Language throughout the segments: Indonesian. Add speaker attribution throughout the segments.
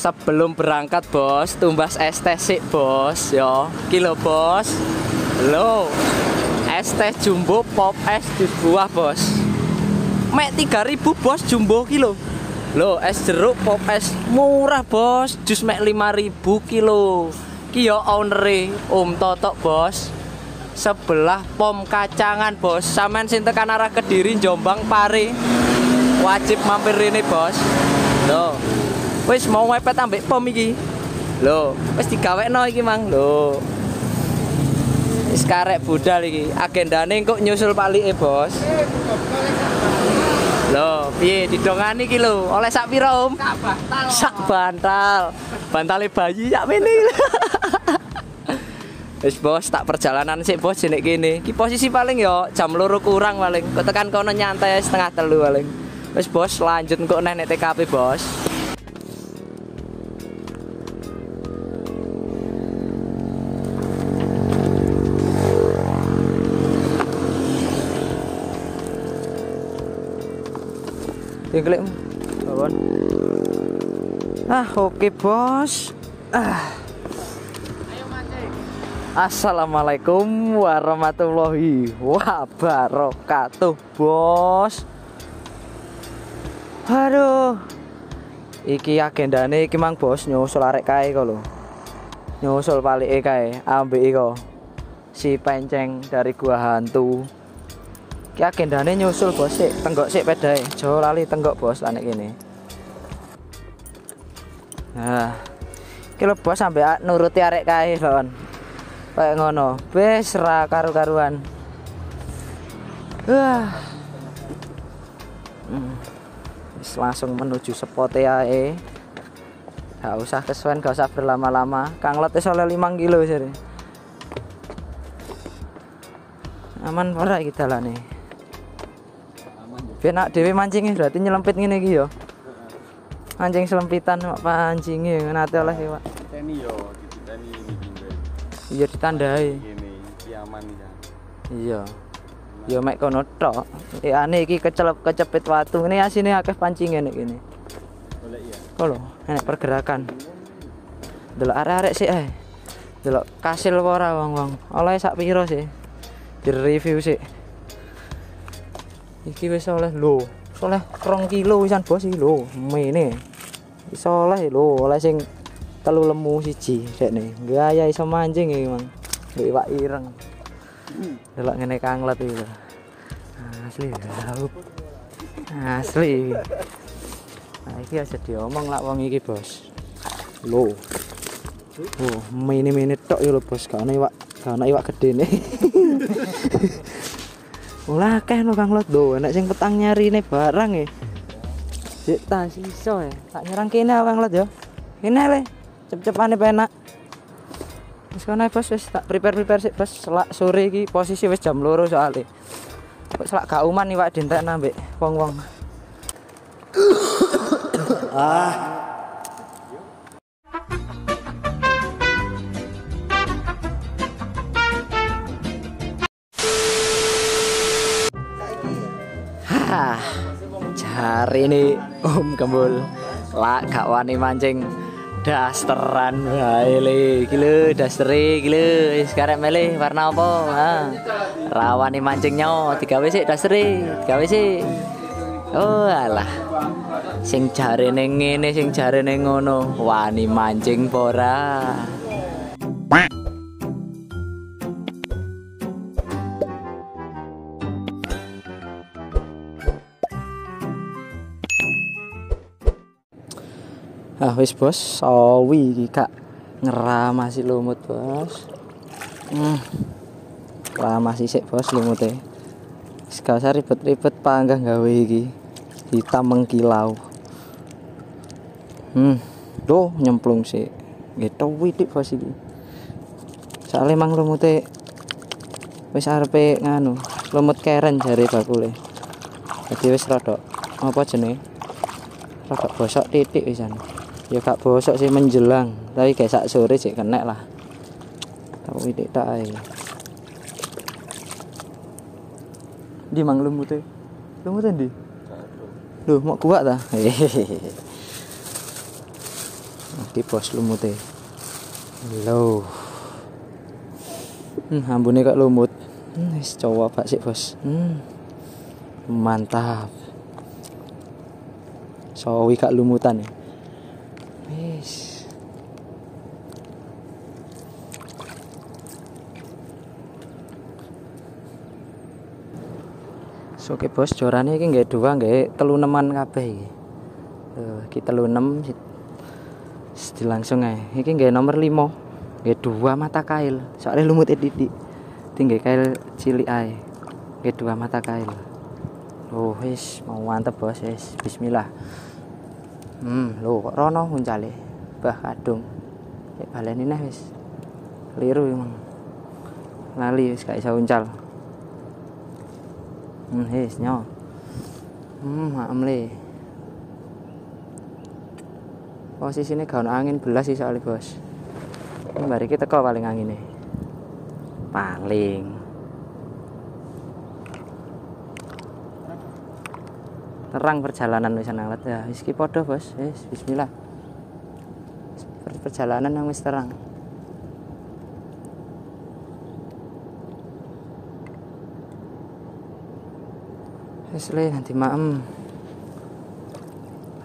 Speaker 1: Sebelum berangkat bos, tumbas es teh sik bos, yo. Kilo bos. Lo, es teh jumbo pop es jus buah bos. Mek 3.000 bos jumbo kilo. Lo, es jeruk pop es murah bos, jus mek 5.000 kilo. Ki yo ownere Om Totok bos. Sebelah pom kacangan bos. Sampean sing tekan arah Kediri, Jombang, Pare, wajib mampir ini bos. Lo, wis mau mepet ambek pom iki. Lho, wis digawekno iki Mang. Lho. Wis karek budal iki. Agendane kok nyusul palike, Bos. Lho, piye didongani iki lho? Oleh sak pira, Om? Sak bantal. Sak bantal. Bantale bayi sak mene. Wis Bos, tak perjalanan sik Bos nek kene. Iki posisi paling yo jam 2 kurang paling. Kok tekan kono nyantai 2:30 paling. Wis Bos, lanjut kok nek TKP Bos. Tinggalin bawon. Oke Bos.
Speaker 2: Ayo mancing.
Speaker 1: Assalamualaikum warahmatullahi wabarakatuh Bos. Aduh, iki agendane iki Mang Bos nyusul arek kae kok lho. Nyusul palike kae ambek iko si penceng dari gua hantu. Ki agendane nyusul Bos sik, tenggok sik pedae. Jo lali tenggok Bos lah nek kene. Nah, ki lho Bos sampe nuruti arek kae lon. Kayak ngono. Wis ra karu-karuan. Wis langsung menuju spote ae. Gak usah kesuwen, gak usah berlama-lama. Kang Lot wis oleh 5 kilo jare. Aman ora iki dalane? Benak dhewe mancingnya berarti nyelempit ngene iki ya. Mancing selempitan mak pancinge nate oleh Pak.
Speaker 2: Teni yo, ditani ini bimbe.
Speaker 1: Iya ditandai.
Speaker 2: Ngene, iki aman iki.
Speaker 1: Iya. Ya mek kono tok. Ane iki kecepit watu. Ngene asine akeh pancinge nek kene.
Speaker 2: Golek ya.
Speaker 1: Kok lho, enek pergerakan. Delok arek-arek sik ae. Delok kasil apa ora wong-wong. Oleh sak piro sih? Di-review sik. Iki wis oleh lho, oleh 2 kilo wisan Bos iki lho, mene. Wis oleh lho, oleh sing 3 lemu siji dekne. Gaya iso mancing iki, Mang. Mbek iwak ireng. Delok ngene Kang Lot iki lho. Asli laup. Asli. Nah, iki aja diomong lak wong iki, Bos. Lho. Oh, mene-mene tok ya lho, Bos. Gak ana iwak gedene. Olah akeh lho Kang Lot lho, enek sing petang nyarine barang e. Sik tas iso e. Tak nyerang kene Kang Lot ya. Kene le. Cep-cepane penak. Wis kono Bos, wis tak prepare sik Bos. Selak sore iki posisi wis jam 2 soalé. Kok selak gak uman iwak dintekna mbek wong-wong. Jari ini Om Gembul lah gak wani mancing dasteran wae le iki lho dastere iki lho wis karep mele warna apa rawani mancingnya digawe sik dastere digawe sik oh alah sing jarene ngene sing jarene ngono wani mancing ora. Wis Bos, sawi iki Kak ngeramasi lumut Bos. Ramasi sik Bos lumute. Wis gak usah ribet-ribet panggah gawe iki. Hitam mengkilau. Tuh nyemplung sik. Gitu widik Bos iki. Soale mang lumute wis arepe nganu, lumut keren jare bakule. Dadi wis rada apa jenenge? Rada bosok titik wisan. Ya gak bosok sih menjelang, tapi kayak sak sore sih kena lah. Tapi tidak tak ae. Di mang lumute. Lumute ndi? Loh, mau kuat ta? Iki bos lumute. Lho. Ambune kok lumut. Wis coba sik bos. Mantap. Sawi kak lumutan ya. Wis. Oke bos, jorane iki nggih dua nggih 36-an kabeh iki. Iki 36 di langsung ae. Iki nggih nomor 5. Nggih dua mata kail. Soalnya lumut titik. Tinggal kail cilik ae. Nggih dua mata kail. Oh wis mau mantep bos wis. Bismillah. Lho kok rono muncale. Bah kadung. Kayak baleni neh wis. Keliru emang. Lali wis gak iso uncal. Wis nyo. Maem le. Posisine gak ono angin belas sih soalnya bos. Mari kita teko paling angine. Paling. Terang perjalanan wis nang let ya. Wis ki padha bos. Wis bismillah. Perjalanan yang wis terang. Wis le nanti maem.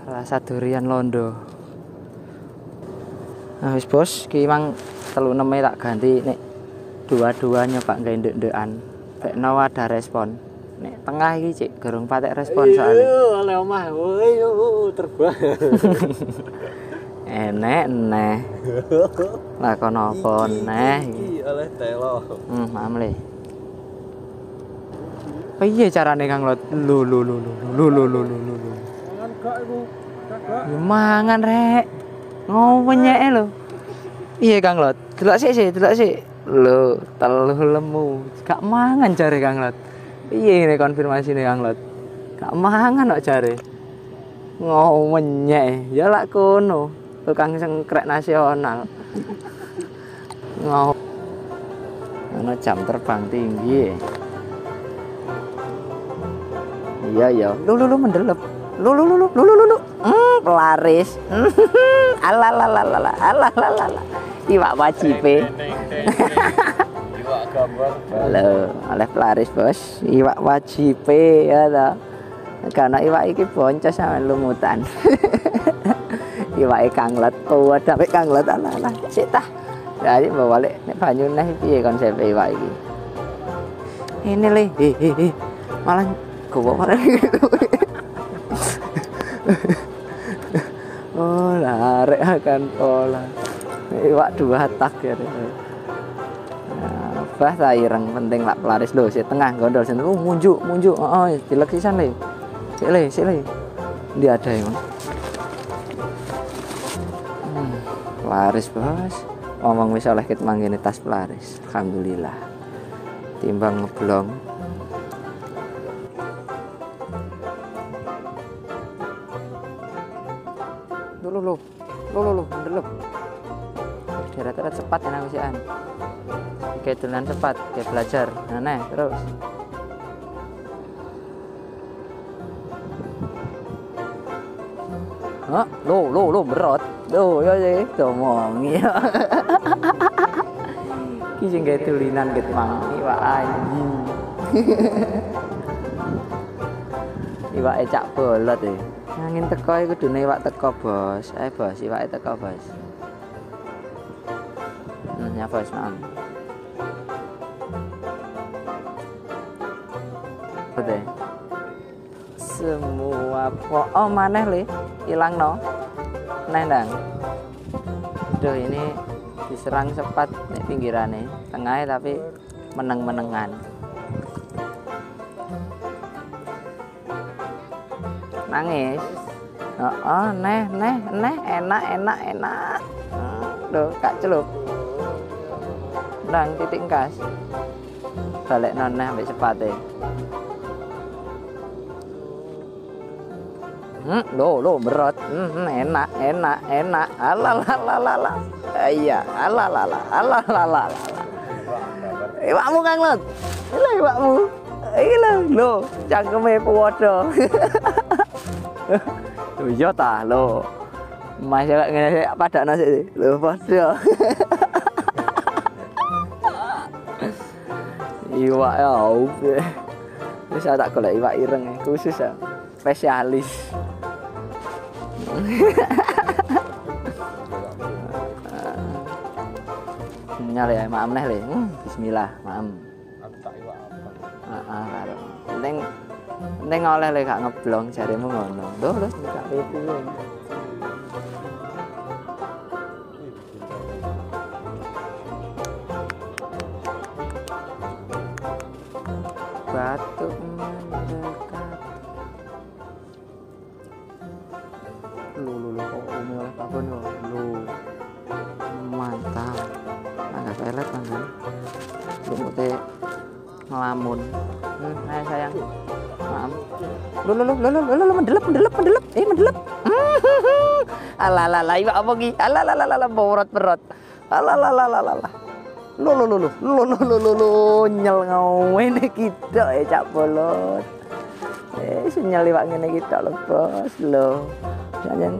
Speaker 1: Rasa durian londo. Nah wis bos, ki mang 36 tak ganti nek dua-duanya Pak nggae ndek-ndekan. Bekno ada respon. Nek tengah iki cik gerung patek respon soalnya.
Speaker 2: Oleh omah, terbang.
Speaker 1: Enek neh. Lah kono apa neh iki?
Speaker 2: Oleh telo.
Speaker 1: Maem le. Piye carane Kang Lot? Lho.
Speaker 2: Mangan gak iku? Gak.
Speaker 1: Ya mangan rek. Ngowenyeke lho. Piye Kang Lot? Delok sik. Lho, telu lemu. Gak mangan jare Kang Lot. Piye ngene konfirmasine Kang Lot? Gak mangan kok jare. Ngowenyek. Ya lak kono. Tukang sengkrek nasional. Ana jam terbang tinggi. Iya. Lu mendelep. Lu. Pelaris. Alalala. Iwak wajibe.
Speaker 2: Iwak gambar.
Speaker 1: Halo, oleh pelaris bos. Iwak wajibe ya ta. Karena iwak iki boncos sama lumutan. Iwake Kang Lot kuat sampe Kang Lot ala. Sik tah. Jadi bawa balik nek banyu neh piye konsep iwak iki. Ini le. Malah gowo bareng. Oh, larek akan pola. Iwak dua tak ya. Bah saireng penting lak pelaris lho, si tengah gondol sen. Munjuk. Heeh, dilek sisan le. Sik le. Ndi ada emang. Pelaris bos. Ngomong wis oleh ket manggene tas pelaris. Alhamdulillah. Timbang ngeblong. Lo, ndelep. Darat-darat cepat ya nang wisian. Kayak dolan cepat, kayak belajar. Nah, terus. Hah? Lo berot. Lo, ya ngomongi. Ki sing gawe tulinan ket mang iwak anjing. Iwake cak bolot e. Angin teko iku kudune iwak teko, Bos. Bos, iwake teko, Bos. Ya, Bos, maaf. Betul. Semua maneh le ilangno. Nendang. Duh, ini diserang sepat nek pinggirane, tengahnya tapi meneng-menengan. Nangis. Neh, enak. Duh, kak celup. Ndang titik kas. Balik noneh ambek sepate. Lo berot. Enak. Alalala. Iya, alalala. Iwakmu Kang Lot. Lha iwakmu. Iki lho, cangkeme padha. Iya ta, lho. Mas ya ngene padakno sik. Lho padha. Iwak ya oke. Wis tak golek iwak ireng khusus ya. Spesialis. Nyale ya maam neh le. Bismillah, maam.
Speaker 2: Aku tak iwak apa.
Speaker 1: Heeh, karo. Penting oleh le gak ngeblong jaremu ngono. Lho gak pipi. Batuk mendekat. Lu kok umi oleh babon yo. Lu. Mantap. Agak pelet kan. Lumute ngelamun. Ayo sayang. Maaf. Lu mendelep. Mendelep. Alalala, iwak apa ki? Alalala, borot. Alalala. Lu nyel ngene kita cak bolot. Senyel iwak ngene kita lho, Bos. Lho. Jangan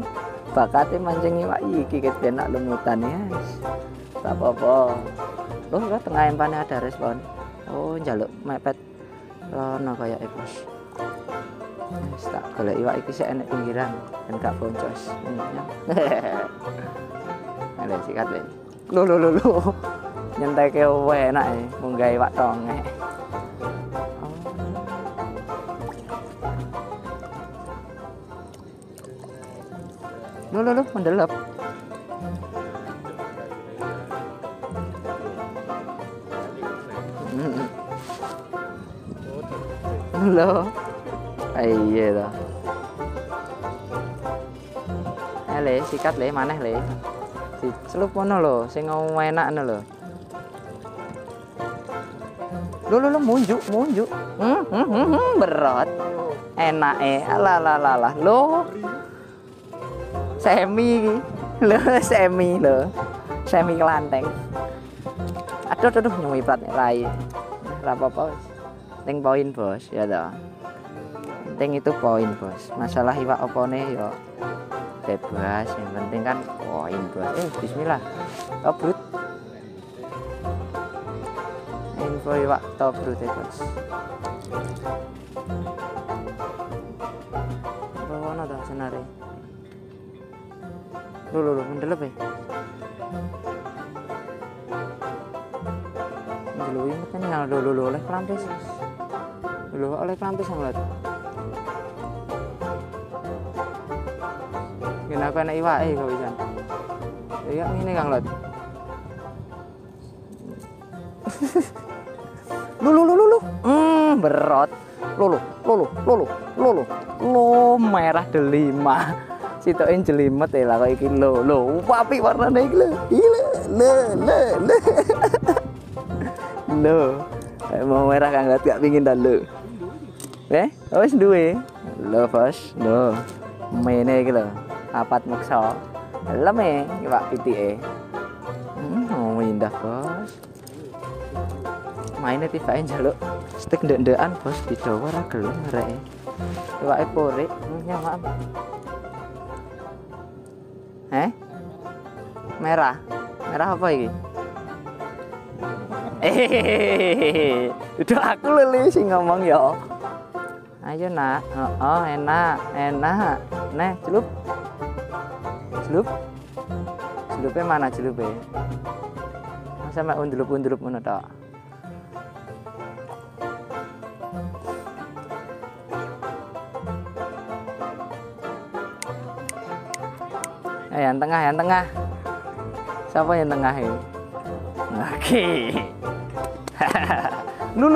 Speaker 1: bakate mancing iwak iki ket enak lumutan ya. Tak apa-apa. Loh, tengah empane ada respon. Oh, njaluk mepet rono kaya Bos. Wis tak golek iwak iki sik enek pinggiran dan gak boncos. Ada sikat le. Lho. Nyenteke wae enak e, munggah iwak tongek. Lho, mendelep. Lho. Iya toh. Le, sikat le, maneh le. Celup ngono lho, sing enak ngono lho. Lho munjuk. Berat. Enake. Alah. Lho. Semi lho. Semi kelanteng. Aduh nyuwiprat rai. Ora apa-apa wis. Penting poin, Bos, ya toh. Penting itu poin, Bos. Masalah iwak opone yo bebas, yang penting kan poin, Bos. Bismillah. Tobrut. Info iwak tobrut ya, Bos. Bawana dah senare. Lho, mendelep ya. Lho, ini kan ngal lho oleh pelampis. Lho, oleh pelampis ngeliat. Gina aku enak iwak kau bisa. Iya ini Kang Lot. Lu. Berot. Lu merah delima. Sitoke jelimet ya lah kok iki lho. Apik warnane iki lho. Lho. Mau merah Kang Lot gak pengin dah lho. Wis duwe. Lho, Bos. Lho. Mene iki lho. Apat meksa. Lem iwak pitike. Indah, Bos. Maine tibake njaluk stik ndek-ndekan, Bos, didawa ora gelem rek. Iwake porik, maaf. Merah apa iki? Udah aku lele sing ngomong ya. Ayo nak, enak. Nih, celupnya mana celupnya? Masa mek undelup ngono tok. Yang tengah. Siapa yang tengah ini? Oke. Lu.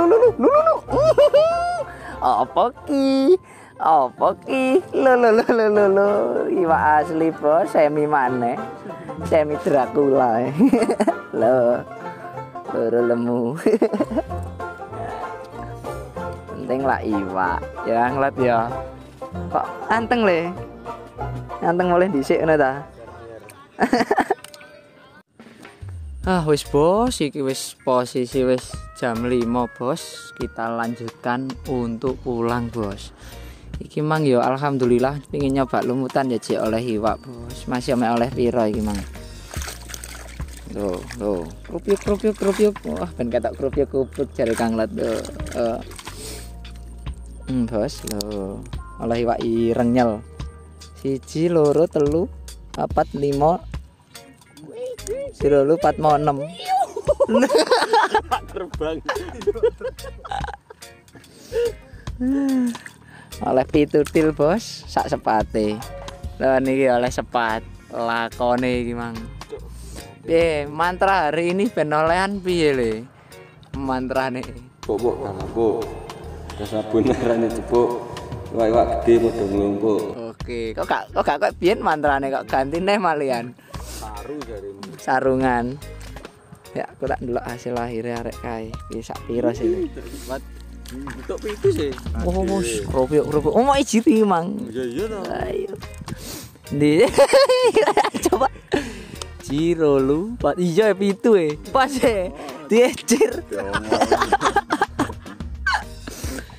Speaker 1: Apa ki? Lo. Iwak asli, Bos, semi maneh. Semi Dracula. Lo. Loro lemu. Penting lah iwak. Ya ngeliat ya. Kok anteng le? Anteng boleh dhisik ngono ta? Wis Bos, iki wis posisi wis jam 5, Bos. Kita lanjutkan untuk pulang, Bos. Iki mang yo alhamdulillah pengin nyoba lumutan ya jek oleh iwak bos. Masih ame oleh piro iki mang. Loh, krupiuk. Wah, ben ketok krupiuk jare Kang Let. Bos, lho. Oleh iwak ireng nyel. 1 2 3 4 5 0 4 6.
Speaker 2: Terbang.
Speaker 1: Oleh pitutil bos, sak sepate. Lah niki oleh sepat. Lakone iki mang. Piye mantra hari ini ben olehan piye le? Mantrane.
Speaker 2: Bok kanggo. Sabun arane cepuk. Iwak gede padha nglumpuk.
Speaker 1: Oke, kok gak biyen mantrane kok ganti neh malian.
Speaker 2: Saru jarimu.
Speaker 1: Sarungan. Ya, aku tak ndelok hasil akhirnya arek kae. Bisa piro sih?
Speaker 2: Terlibat bentuk pitu sih.
Speaker 1: Oh, krupiuk. Oh, mau ijiti mang.
Speaker 2: Iya to.
Speaker 1: Ayo. Ndi. Coba. Ciro lu, iya pitu pas diecir.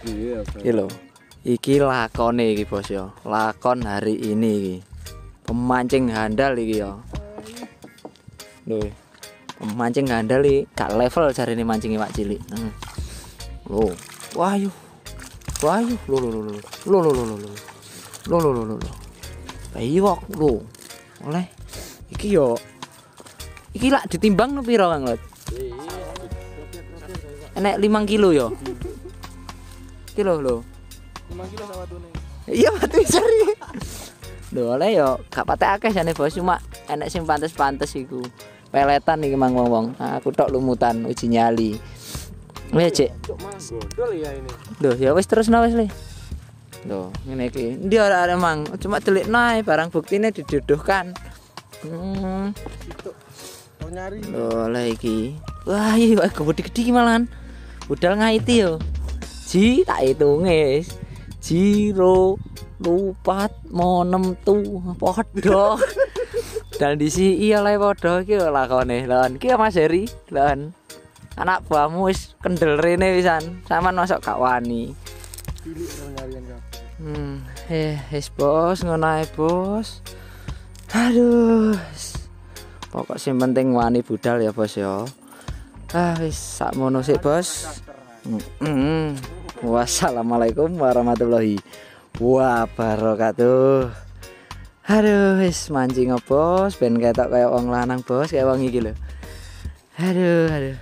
Speaker 2: Iya.
Speaker 1: Iki lho. Iki lakone iki bos ya. Lakon hari ini iki. Pemancing handal iki ya. Lho. Pemancing handal iki gak level jarine mancing iwak cilik. Loh. Wahyu. Loh. Iwak lho. Oleh iki yo. Iki lak ditimbang no piro Kang Lot? Enek 5 kilo yo. Kilo lho.
Speaker 2: 5 kilo sawatune.
Speaker 1: Iya mati seri. Lho oleh yo gak patek akeh jane bos cuma enek sing pantes-pantes iku. Peletan iki mang wong. Aku tok lumutan uji nyali. Wes cek.
Speaker 2: Gondol ya ini.
Speaker 1: Lho ya wis terusno wis le. Lho ngene iki. Ndi ora mang cuma delikno ae barang buktine diduduhkan.
Speaker 2: Situ. Mau nyari.
Speaker 1: Lho lah iki. Wah, iki kok gede-gede malahan. Budal ngaiti yo. Ji tak hitunge. Jiro lupat monem tu padha. Dan disi iya le padha iki lakone. Lon, iki Mas Heri. Lon. Anak buahmu wis kendel rene wisan. Saman masuk gak wani.
Speaker 2: Cilik nyarian kabeh.
Speaker 1: Wis bos, ngono ae bos. Aduh. Pokok sing penting wani budal ya bos ya. Wis sakmono sik bos. Wassalamualaikum warahmatullahi wabarakatuh. Aduh wis mancing bos ben ketok kaya wong lanang bos, kaya wong iki lho. Aduh.